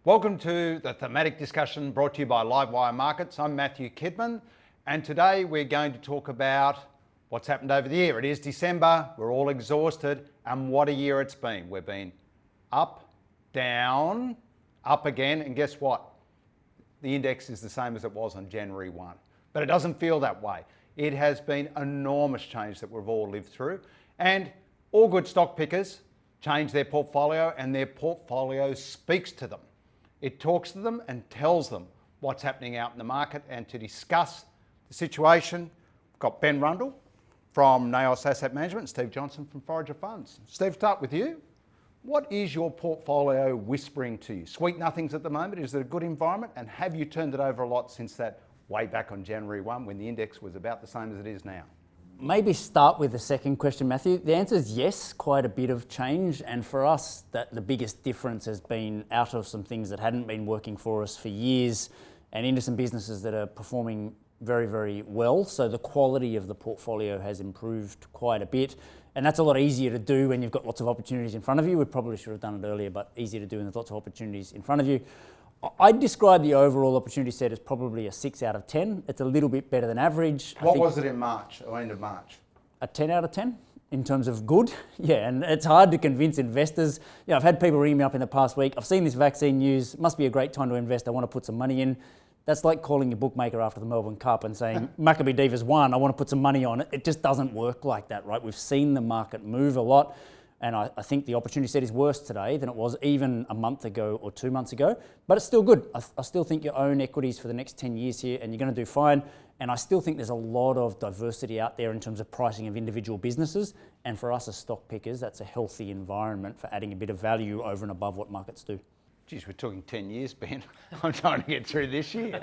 Welcome to the thematic discussion brought to you by Livewire Markets. I'm Makybe Kidman, and today we're going to talk about what's happened over the year. It is December, we're all exhausted, and what a year it's been. We've been up, down, up again, and guess what? The index is the same as it was on January 1, but it doesn't feel that way. It has been enormous change that we've all lived through, and all good stock pickers change their portfolio, and their portfolio speaks to them. It talks to them and tells them what's happening out in the market. And to discuss the situation, we've got Ben Rundle from NAOS Asset Management, and Steve Johnson from Forager Funds. Steve, start with you. What is your portfolio whispering to you? Sweet nothings at the moment. Is it a good environment? And have you turned it over a lot since that way back on January 1 when the index was about the same as it is now? Maybe start with the second question, Matthew. The answer is yes, quite a bit of change. And for us, that the biggest difference has been out of some things that hadn't been working for us for years and into some businesses that are performing very, very well. So the quality of the portfolio has improved quite a bit. And that's a lot easier to do when you've got lots of opportunities in front of you. We probably should have done it earlier, but easier to do when there's lots of opportunities in front of you. I'd describe the overall opportunity set as probably a 6 out of 10. It's a little bit better than average. What was it in March, or end of March? A 10 out of 10 in terms of good. Yeah, and it's hard to convince investors. You know, I've had people ring me up in the past week. I've seen this vaccine news. Must be a great time to invest. I want to put some money in. That's like calling your bookmaker after the Melbourne Cup and saying, Makybe Diva's won, I want to put some money on it. It just doesn't work like that, right? We've seen the market move a lot. And I think the opportunity set is worse today than it was even a month ago or 2 months ago. But it's still good. I still think you own equities for the next 10 years here and you're going to do fine. And I still think there's a lot of diversity out there in terms of pricing of individual businesses. And for us as stock pickers, that's a healthy environment for adding a bit of value over and above what markets do. Geez, we're talking 10 years, Ben. I'm trying to get through this year.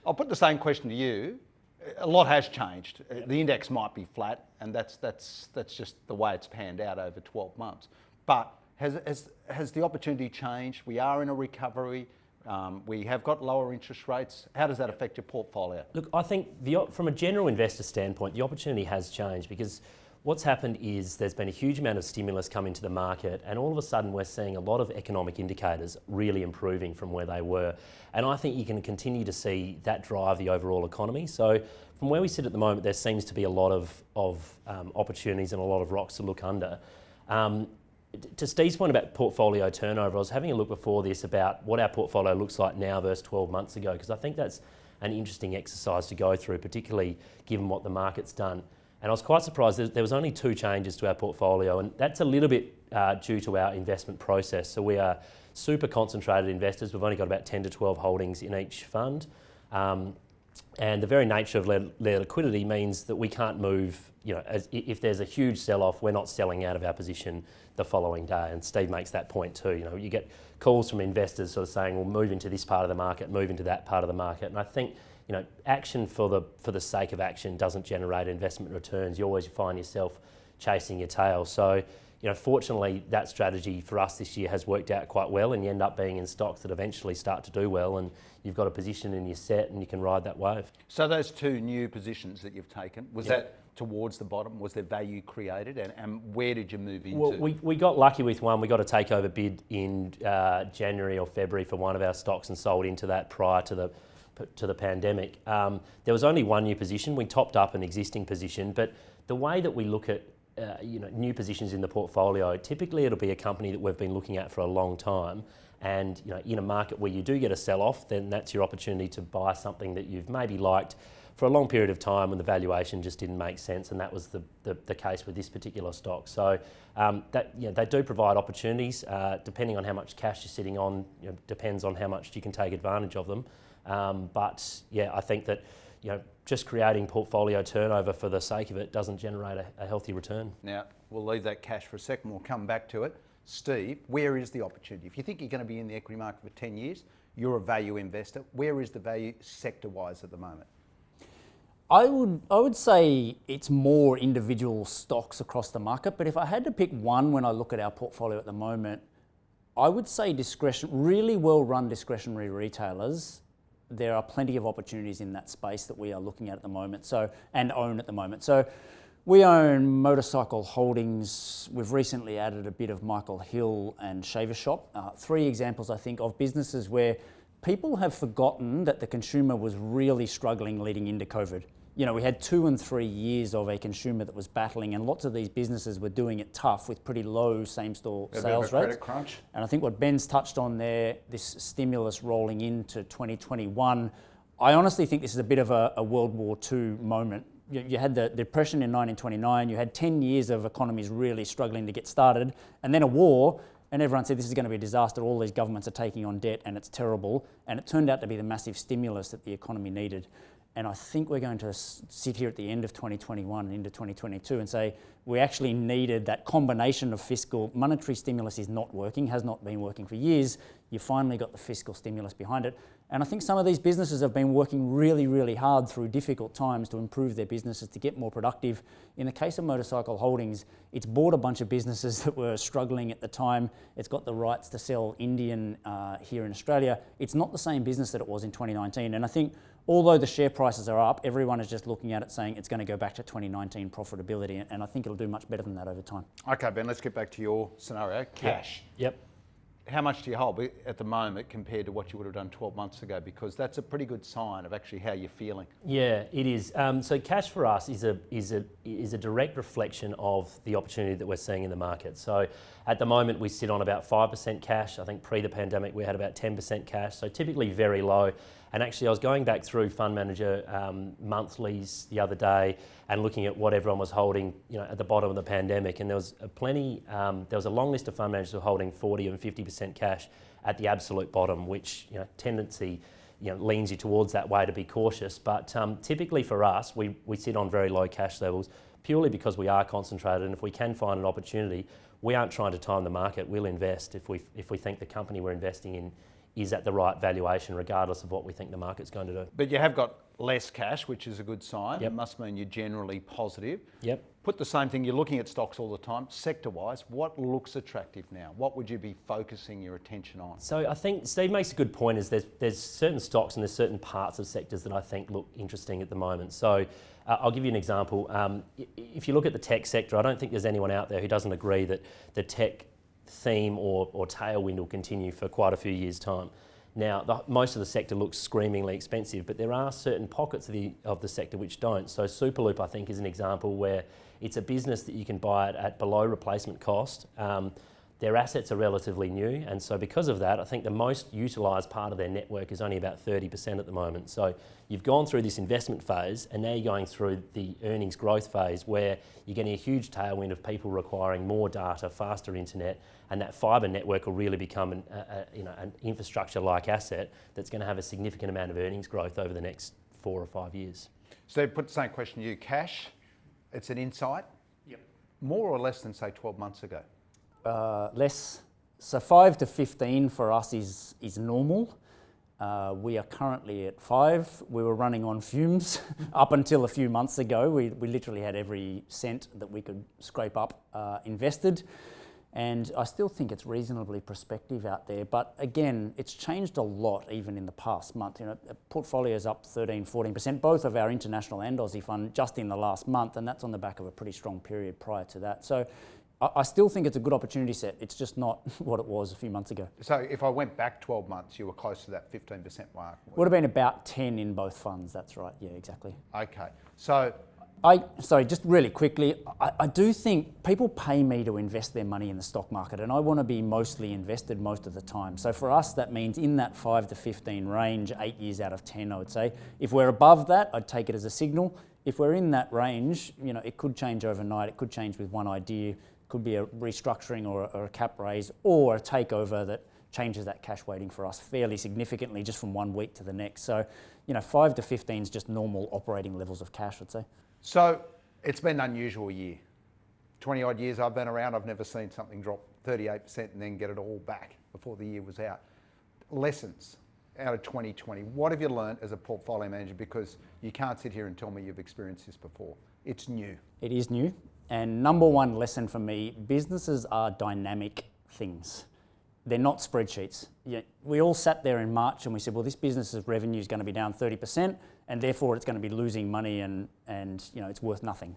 I'll put the same question to you. A lot has changed. The index might be flat, and that's just the way it's panned out over 12 months. But has the opportunity changed? We are in a recovery. We have got lower interest rates. How does that affect your portfolio? Look, I think from a general investor standpoint, the opportunity has changed because what's happened is there's been a huge amount of stimulus come into the market, and all of a sudden we're seeing a lot of economic indicators really improving from where they were. And I think you can continue to see that drive the overall economy. So from where we sit at the moment, there seems to be a lot of opportunities and a lot of rocks to look under. To Steve's point about portfolio turnover, I was having a look before this about what our portfolio looks like now versus 12 months ago, because I think that's an interesting exercise to go through, particularly given what the market's done. And I was quite surprised there was only 2 changes to our portfolio, and that's a little bit due to our investment process. So we are super concentrated investors. We've only got about 10 to 12 holdings in each fund. And the very nature of their liquidity means that we can't move, you know, if there's a huge sell-off, we're not selling out of our position the following day. And Steve makes that point too. You know, you get calls from investors sort of saying, well, move into this part of the market, move into that part of the market. And I think, you know, action for the sake of action doesn't generate investment returns. You always find yourself chasing your tail. So, you know, fortunately, that strategy for us this year has worked out quite well, and you end up being in stocks that eventually start to do well, and you've got a position in your set and you can ride that wave. So those 2 new positions that you've taken, was that towards the bottom? Was there value created, and where did you move into? Well, we got lucky with one. We got a takeover bid in January or February for one of our stocks and sold into that prior to the pandemic. There was only one new position. We topped up an existing position, but the way that we look at new positions in the portfolio, typically it'll be a company that we've been looking at for a long time. And you know, in a market where you do get a sell-off, then that's your opportunity to buy something that you've maybe liked for a long period of time when the valuation just didn't make sense, and that was the case with this particular stock. So they do provide opportunities, depending on how much cash you're sitting on, you know, depends on how much you can take advantage of them. But yeah, I think that, you know, just creating portfolio turnover for the sake of it doesn't generate a healthy return. Now, we'll leave that cash for a second, we'll come back to it. Steve, where is the opportunity? If you think you're going to be in the equity market for 10 years, you're a value investor, where is the value sector-wise at the moment? I would say it's more individual stocks across the market, but if I had to pick one when I look at our portfolio at the moment, I would say really well-run discretionary retailers. There are plenty of opportunities in that space that we are looking at the moment, and own at the moment. So We own Motorcycle Holdings. We've recently added a bit of Michael Hill and Shaver Shop. 3 examples, I think, of businesses where people have forgotten that the consumer was really struggling leading into COVID. You know, we had 2 and 3 years of a consumer that was battling, and lots of these businesses were doing it tough with pretty low same-store sales rates. Credit crunch. And I think what Ben's touched on there, this stimulus rolling into 2021, I honestly think this is a bit of a World War II moment. You had the depression in 1929, you had 10 years of economies really struggling to get started, and then a war, and everyone said this is going to be a disaster, all these governments are taking on debt and it's terrible, and it turned out to be the massive stimulus that the economy needed. And I think we're going to sit here at the end of 2021 and into 2022 and say we actually needed that combination of fiscal, monetary stimulus is not working, has not been working for years. You finally got the fiscal stimulus behind it. And I think some of these businesses have been working really, really hard through difficult times to improve their businesses, to get more productive. In the case of Motorcycle Holdings, it's bought a bunch of businesses that were struggling at the time. It's got the rights to sell Indian here in Australia. It's not the same business that it was in 2019. And I think although the share prices are up, everyone is just looking at it saying it's going to go back to 2019 profitability. And I think it'll do much better than that over time. Okay, Ben, let's get back to your scenario, cash. Yep. How much do you hold at the moment compared to what you would have done 12 months ago? Because that's a pretty good sign of actually how you're feeling. Yeah, it is. So cash for us is a direct reflection of the opportunity that we're seeing in the market. So at the moment we sit on about 5% cash. I think pre the pandemic we had about 10% cash. So typically very low. And actually I was going back through fund manager monthlies the other day and looking at what everyone was holding, you know, at the bottom of the pandemic, and there was a long list of fund managers who were holding 40 and 50% cash at the absolute bottom, which, you know, tendency, you know, leans you towards that way to be cautious. But typically for us, we sit on very low cash levels purely because we are concentrated, and if we can find an opportunity, we aren't trying to time the market. We'll invest if we think the company we're investing in is at the right valuation, regardless of what we think the market's going to do. But you have got less cash, which is a good sign. Yep. It must mean you're generally positive. Yep. Put the same thing, you're looking at stocks all the time. Sector-wise, what looks attractive now? What would you be focusing your attention on? So I think Steve makes a good point, is there's certain stocks and there's certain parts of sectors that I think look interesting at the moment. So I'll give you an example. If you look at the tech sector, I don't think there's anyone out there who doesn't agree that the tech theme or tailwind will continue for quite a few years' time. Now, most of the sector looks screamingly expensive, but there are certain pockets of the sector which don't. So Superloop, I think, is an example where it's a business that you can buy it at below replacement cost. Their assets are relatively new, and so because of that, I think the most utilised part of their network is only about 30% at the moment. So you've gone through this investment phase, and now you're going through the earnings growth phase where you're getting a huge tailwind of people requiring more data, faster internet, and that fibre network will really become an infrastructure-like asset that's going to have a significant amount of earnings growth over the next 4 or 5 years. So put the same question to you. Cash, it's an insight? Yep. More or less than, say, 12 months ago? Less. So 5 to 15 for us is normal. We are currently at 5. We were running on fumes up until a few months ago. We literally had every cent that we could scrape up invested. And I still think it's reasonably prospective out there. But again, it's changed a lot even in the past month. You know, portfolio's up 13, 14%, both of our international and Aussie fund just in the last month. And that's on the back of a pretty strong period prior to that. So I still think it's a good opportunity set. It's just not what it was a few months ago. So if I went back 12 months, you were close to that 15% mark? Would have been about 10 in both funds, that's right. Yeah, exactly. Okay. So sorry, just really quickly, I do think people pay me to invest their money in the stock market, and I want to be mostly invested most of the time. So for us, that means in that 5 to 15 range, 8 years out of 10, I would say. If we're above that, I'd take it as a signal. If we're in that range, you know, it could change overnight. It could change with one idea. Could be a restructuring or a cap raise or a takeover that changes that cash weighting for us fairly significantly just from 1 week to the next. So, you know, 5 to 15 is just normal operating levels of cash, I'd say. So it's been an unusual year. 20 odd years I've been around, I've never seen something drop 38% and then get it all back before the year was out. Lessons out of 2020. What have you learned as a portfolio manager? Because you can't sit here and tell me you've experienced this before. It's new. It is new. And number one lesson for me, businesses are dynamic things. They're not spreadsheets. We all sat there in March and we said, well, this business's revenue is going to be down 30% and therefore it's going to be losing money and you know, it's worth nothing.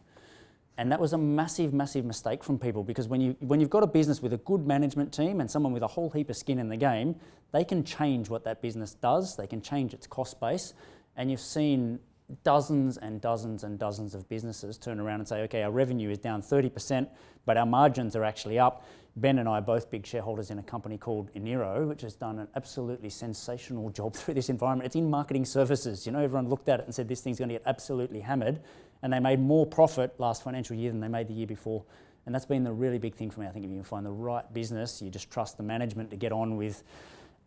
And that was a massive, massive mistake from people, because when you've got a business with a good management team and someone with a whole heap of skin in the game, they can change what that business does, they can change its cost base. And you've seen dozens and dozens and dozens of businesses turn around and say, okay, our revenue is down 30%, but our margins are actually up. Ben and I are both big shareholders in a company called Eniro, which has done an absolutely sensational job through this environment. It's in marketing services. You know, everyone looked at it and said, this thing's going to get absolutely hammered. And they made more profit last financial year than they made the year before. And that's been the really big thing for me. I think if you can find the right business, you just trust the management to get on with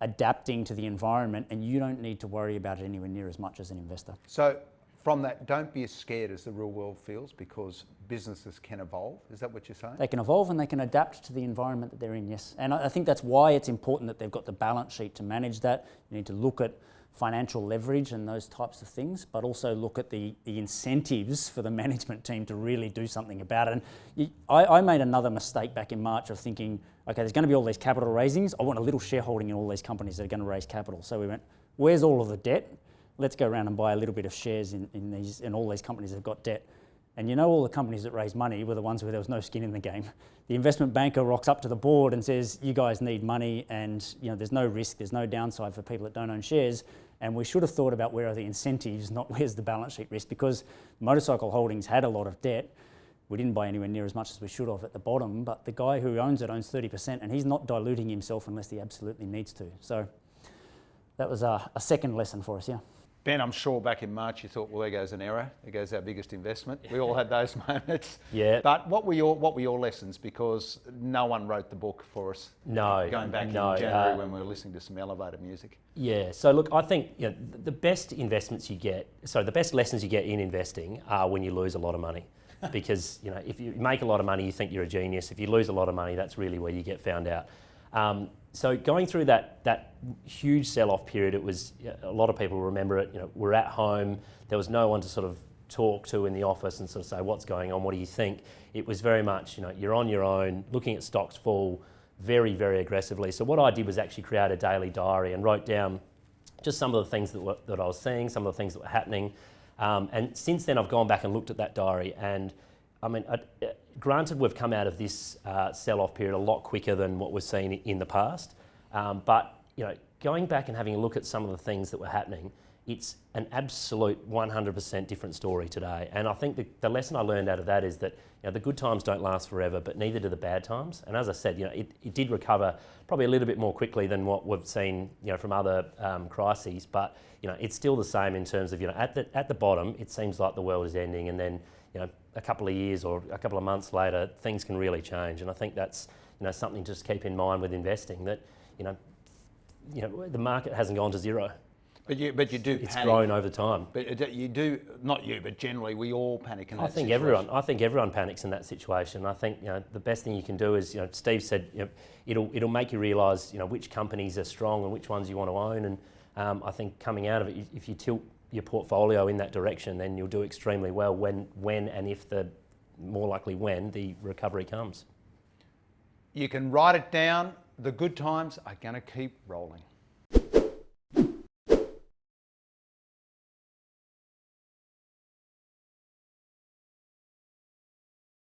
adapting to the environment, and you don't need to worry about it anywhere near as much as an investor. So from that, don't be as scared as the real world feels, because businesses can evolve. Is that what you're saying? They can evolve and they can adapt to the environment that they're in, yes. And I think that's why it's important that they've got the balance sheet to manage that. You need to look at financial leverage and those types of things, but also look at the incentives for the management team to really do something about it. And I made another mistake back in March of thinking, okay, there's going to be all these capital raisings. I want a little shareholding in all these companies that are going to raise capital. So we went, where's all of the debt? Let's go around and buy a little bit of shares in all these companies that have got debt. And you know, all the companies that raised money were the ones where there was no skin in the game. The investment banker rocks up to the board and says, you guys need money, and you know, there's no risk, there's no downside for people that don't own shares. And we should have thought about where are the incentives, not where's the balance sheet risk, because Motorcycle Holdings had a lot of debt. We didn't buy anywhere near as much as we should have at the bottom, but the guy who owns it owns 30%, and he's not diluting himself unless he absolutely needs to. So that was a second lesson for us, yeah. Ben, I'm sure back in March you thought, well, there goes an error. There goes our biggest investment. We all had those moments. Yeah. But what were your lessons? Because no one wrote the book for us. No. Going back in January when we were listening to some elevator music. Yeah. So look, I think the best investments you get, the best lessons you get in investing are when you lose a lot of money. Because if you make a lot of money, you think you're a genius. If you lose a lot of money, that's really where you get found out. So going through that huge sell-off period, it was, a lot of people remember it, we're at home, there was no one to sort of talk to in the office and sort of say, what's going on, what do you think? It was very much, you're on your own, looking at stocks fall very, very aggressively. So what I did was actually create a daily diary and wrote down just some of the things that I was seeing, some of the things that were happening. And since then I've gone back and looked at that diary, and I mean, granted, we've come out of this sell-off period a lot quicker than what we've seen in the past. But going back and having a look at some of the things that were happening, it's an absolute 100% different story today. And I think the lesson I learned out of that is that the good times don't last forever, but neither do the bad times. And as I said, it did recover probably a little bit more quickly than what we've seen from other crises. But it's still the same in terms of at the bottom, it seems like the world is ending, and then a couple of years or a couple of months later, things can really change. And I think that's something to just keep in mind with investing, that the market hasn't gone to zero. But you do it's panic. grown over time. But you do, not you, but generally we all panic in that situation. I think everyone panics in that situation. I think the best thing you can do is, Steve said, it'll make you realise which companies are strong and which ones you want to own. And I think coming out of it, if you tilt your portfolio in that direction, then you'll do extremely well when and if more likely when the recovery comes. You can write it down. The good times are going to keep rolling.